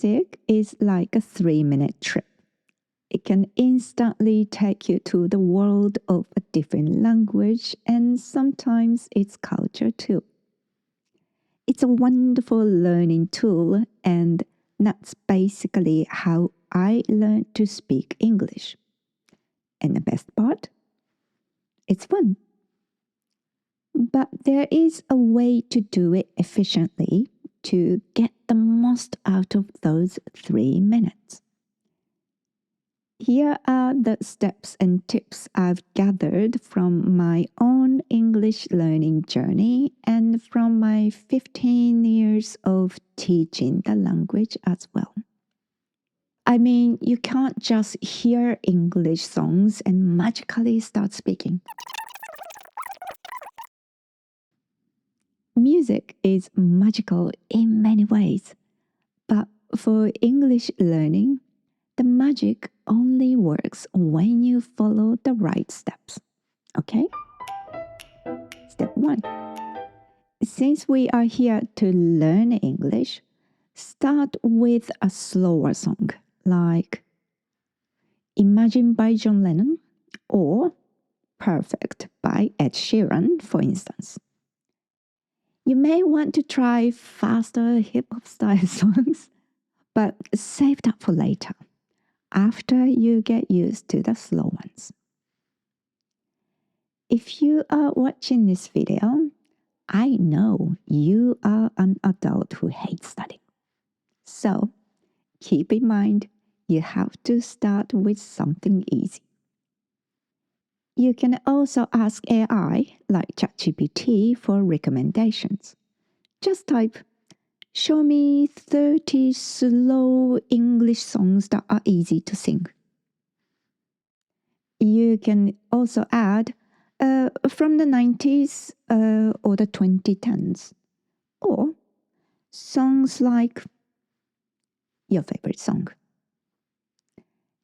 Music is like a 3-minute trip. It can instantly take you to the world of a different language and sometimes its culture too. It's a wonderful learning tool, and that's basically how I learned to speak English. And the best part? It's fun. But there is a way to do it efficiently to get the most out of those 3 minutes. Here are the steps and tips I've gathered from my own English learning journey and from my 15 years of teaching the language as well. I mean, you can't just hear English songs and magically start speaking. Music is magical in many ways, but for English learning, the magic only works when you follow the right steps. Okay? Step 1. Since we are here to learn English, start with a slower song like Imagine by John Lennon or Perfect by Ed Sheeran, for instance. You may want to try faster hip-hop style songs, but save that for later, after you get used to the slow ones. If you are watching this video, I know you are an adult who hates studying. So, keep in mind, you have to start with something easy. You can also ask AI, like ChatGPT, for recommendations. Just type, show me 30 slow English songs that are easy to sing. You can also add from the 90s or the 2010s, or songs like your favorite song.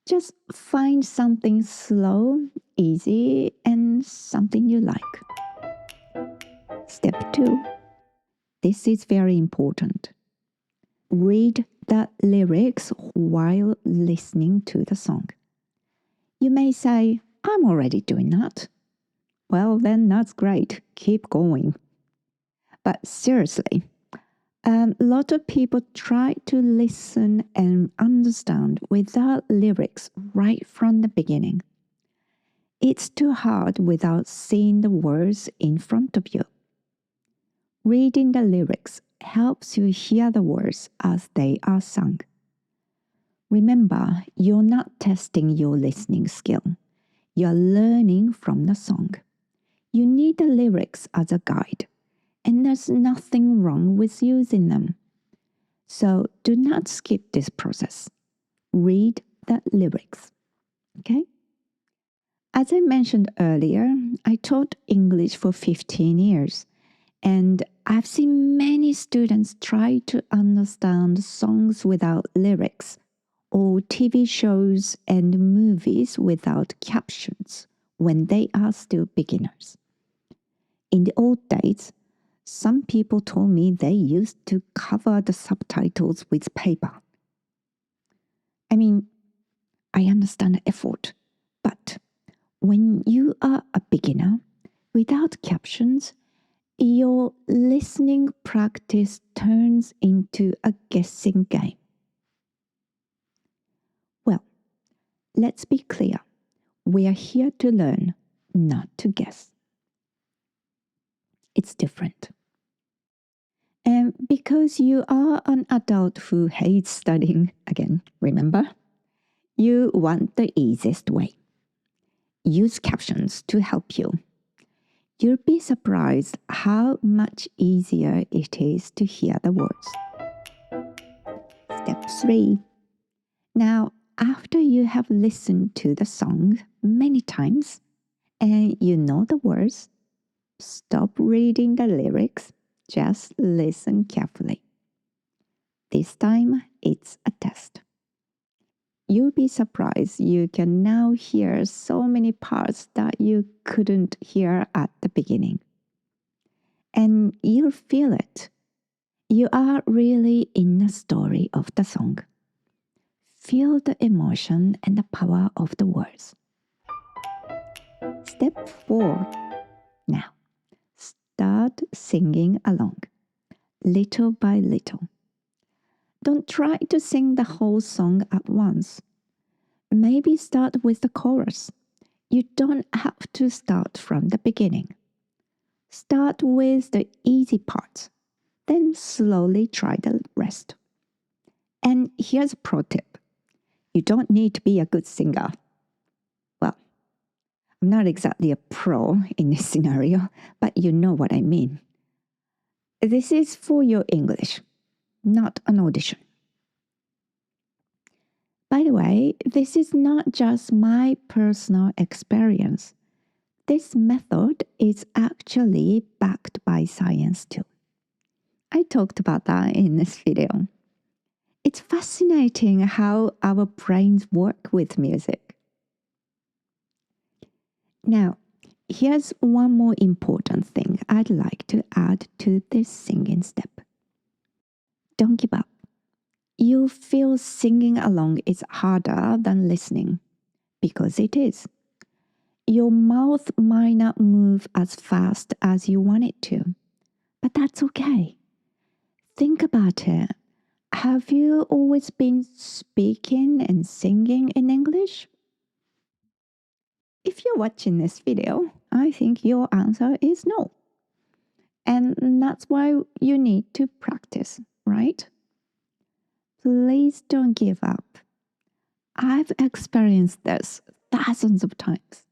Just find something slow, easy, and something you like. Step 2. This is very important. Read the lyrics while listening to the song. You may say, I'm already doing that. Well, then that's great. Keep going. But seriously, a lot of people try to listen and understand without lyrics right from the beginning. It's too hard without seeing the words in front of you. Reading the lyrics helps you hear the words as they are sung. Remember, you're not testing your listening skill. You're learning from the song. You need the lyrics as a guide, and there's nothing wrong with using them. So do not skip this process. Read the lyrics. Okay? As I mentioned earlier, I taught English for 15 years, and I've seen many students try to understand songs without lyrics, or TV shows and movies without captions when they are still beginners. In the old days, some people told me they used to cover the subtitles with paper. I mean, I understand the effort, but when you are a beginner, without captions, your listening practice turns into a guessing game. Well, let's be clear. We are here to learn, not to guess. It's different. And because you are an adult who hates studying, again, remember, you want the easiest way. Use captions to help you. You'll be surprised how much easier it is to hear the words. Step 3. Now, after you have listened to the song many times and you know the words, stop reading the lyrics, just listen carefully. This time, it's a test. You'll be surprised you can now hear so many parts that you couldn't hear at the beginning. And you'll feel it. You are really in the story of the song. Feel the emotion and the power of the words. Step 4. Now, start singing along, little by little. Don't try to sing the whole song at once. Maybe start with the chorus. You don't have to start from the beginning. Start with the easy parts, then slowly try the rest. And here's a pro tip. You don't need to be a good singer. Well, I'm not exactly a pro in this scenario, but you know what I mean. This is for your English, not an audition. By the way, this is not just my personal experience. This method is actually backed by science too. I talked about that in this video. It's fascinating how our brains work with music. Now, here's one more important thing I'd like to add to this singing step. Don't give up. You feel singing along is harder than listening, because it is. Your mouth might not move as fast as you want it to, but that's okay. Think about it. Have you always been speaking and singing in English? If you're watching this video, I think your answer is no. And that's why you need to practice, right? Please don't give up. I've experienced this thousands of times.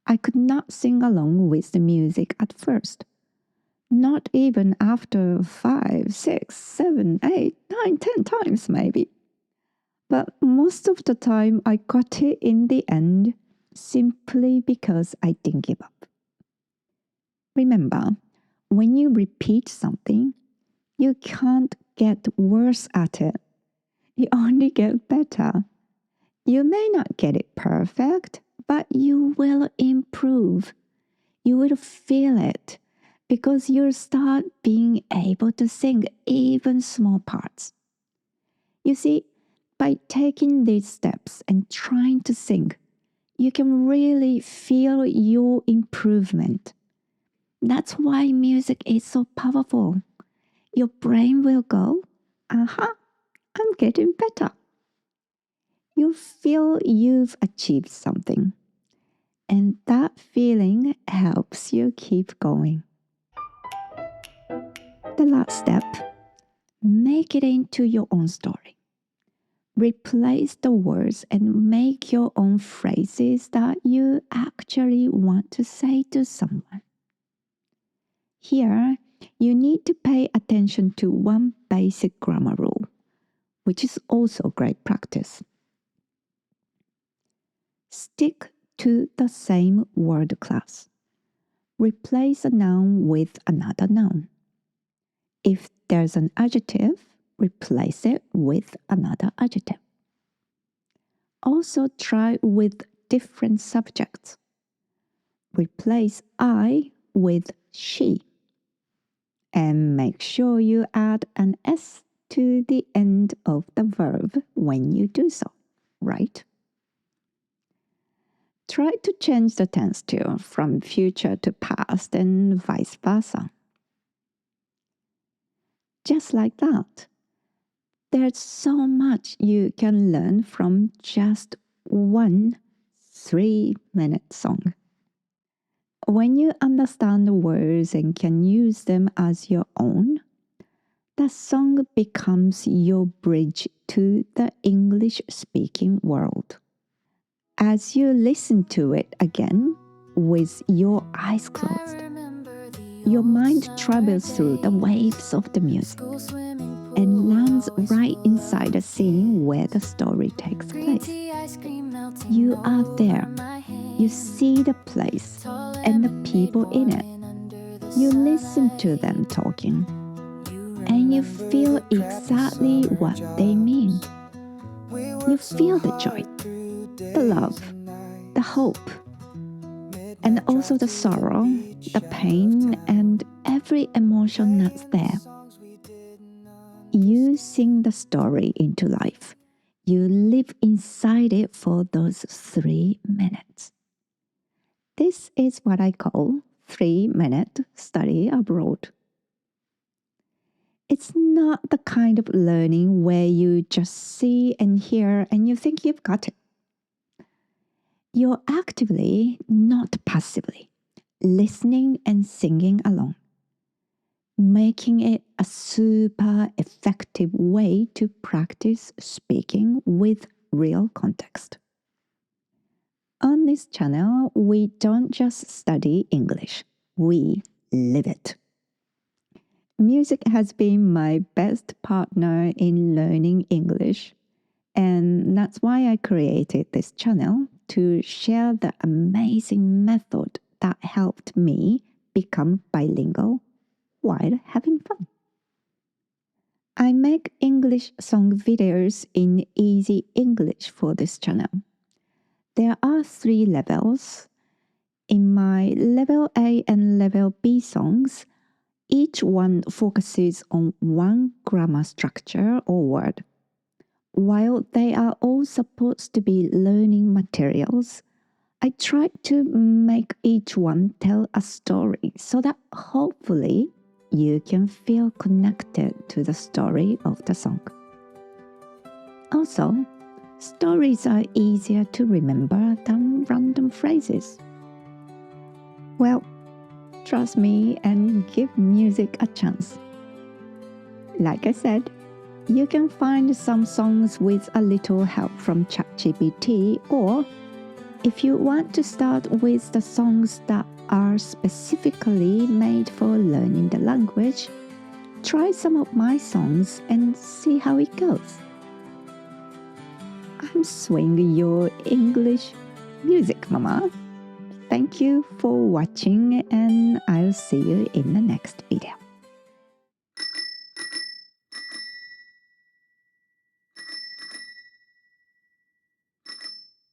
I could not sing along with the music at first. Not even after 5, 6, 7, 8, 9, 10 times maybe. But most of the time I got it in the end simply because I didn't give up. Remember, when you repeat something, you can't get worse at it. You only get better. You may not get it perfect, but you will improve. You will feel it because you'll start being able to sing even small parts. You see, by taking these steps and trying to sing, you can really feel your improvement. That's why music is so powerful. Your brain will go, aha, I'm getting better. You feel you've achieved something. And that feeling helps you keep going. The last step, make it into your own story. Replace the words and make your own phrases that you actually want to say to someone. Here, you need to pay attention to one basic grammar rule, which is also great practice. Stick to the same word class. Replace a noun with another noun. If there's an adjective, replace it with another adjective. Also try with different subjects. Replace I with she. And make sure you add an S to the end of the verb when you do so, right? Try to change the tense too, from future to past and vice versa. Just like that. There's so much you can learn from just one 3-minute song. When you understand the words and can use them as your own, the song becomes your bridge to the English-speaking world. As you listen to it again with your eyes closed, your mind travels through the waves of the music and lands right inside the scene where the story takes place. You are there. You see the place and the people in it. You listen to them talking, and you feel exactly what they mean. You feel the joy, the love, the hope, and also the sorrow, the pain, and every emotion that's there. You sing the story into life. You live inside it for those 3 minutes. This is what I call 3-minute study abroad. It's not the kind of learning where you just see and hear and you think you've got it. You're actively, not passively, listening and singing along, making it a super effective way to practice speaking with real context. On this channel, we don't just study English, we live it. Music has been my best partner in learning English, and that's why I created this channel to share the amazing method that helped me become bilingual while having fun. I make English song videos in easy English for this channel. There are 3 levels. In my level A and level B songs, each one focuses on one grammar structure or word. While they are all supposed to be learning materials, I try to make each one tell a story so that hopefully you can feel connected to the story of the song. Also, stories are easier to remember than random phrases. Well, trust me and give music a chance. Like I said, you can find some songs with a little help from ChatGPT, or if you want to start with the songs that are specifically made for learning the language, try some of my songs and see how it goes. I'm swinging your English music, Mama. Thank you for watching, and I'll see you in the next video.